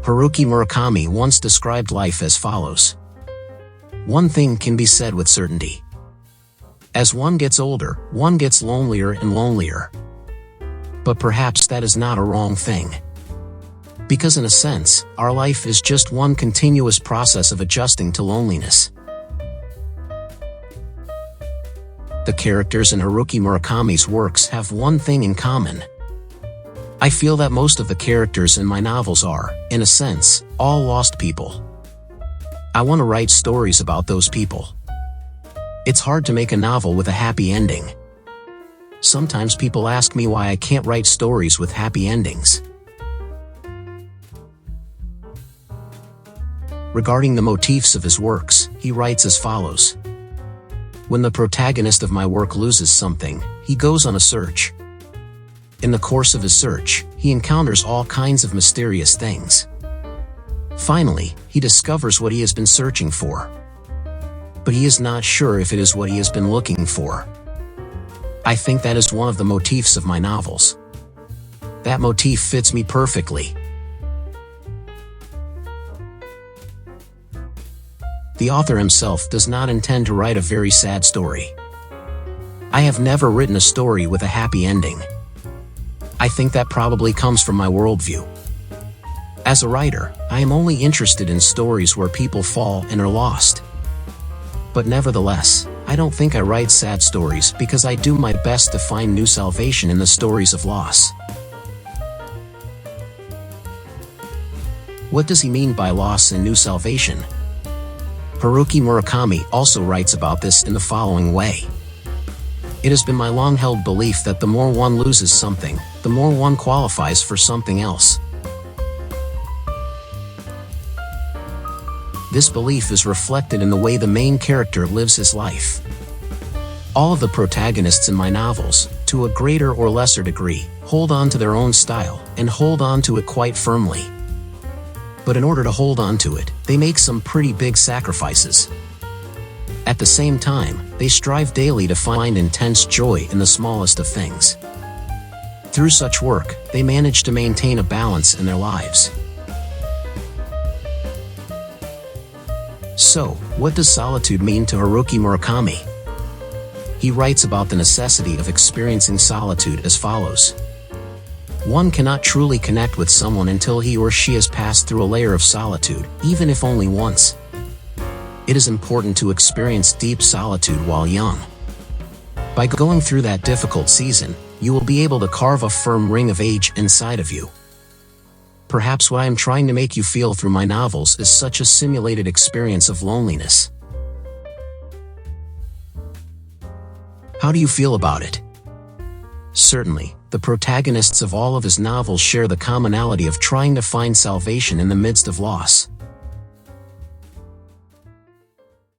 Haruki Murakami once described life as follows. One thing can be said with certainty. As one gets older, one gets lonelier and lonelier. But perhaps that is not a wrong thing. Because in a sense, our life is just one continuous process of adjusting to loneliness. The characters in Haruki Murakami's works have one thing in common. I feel that most of the characters in my novels are, in a sense, all lost people. I want to write stories about those people. It's hard to make a novel with a happy ending. Sometimes people ask me why I can't write stories with happy endings. Regarding the motifs of his works, he writes as follows. When the protagonist of my work loses something, he goes on a search. In the course of his search, he encounters all kinds of mysterious things. Finally, he discovers what he has been searching for. But he is not sure if it is what he has been looking for. I think that is one of the motifs of my novels. That motif fits me perfectly. The author himself does not intend to write a very sad story. I have never written a story with a happy ending. I think that probably comes from my worldview. As a writer, I am only interested in stories where people fall and are lost. But nevertheless, I don't think I write sad stories because I do my best to find new salvation in the stories of loss. What does he mean by loss and new salvation? Haruki Murakami also writes about this in the following way. It has been my long-held belief that the more one loses something, the more one qualifies for something else. This belief is reflected in the way the main character lives his life. All of the protagonists in my novels, to a greater or lesser degree, hold on to their own style, and hold on to it quite firmly. But in order to hold on to it, they make some pretty big sacrifices. At the same time, they strive daily to find intense joy in the smallest of things. Through such work, they manage to maintain a balance in their lives. So, what does solitude mean to Haruki Murakami? He writes about the necessity of experiencing solitude as follows. One cannot truly connect with someone until he or she has passed through a layer of solitude, even if only once. It is important to experience deep solitude while young. By going through that difficult season, you will be able to carve a firm ring of age inside of you. Perhaps what I am trying to make you feel through my novels is such a simulated experience of loneliness. How do you feel about it? Certainly, the protagonists of all of his novels share the commonality of trying to find salvation in the midst of loss.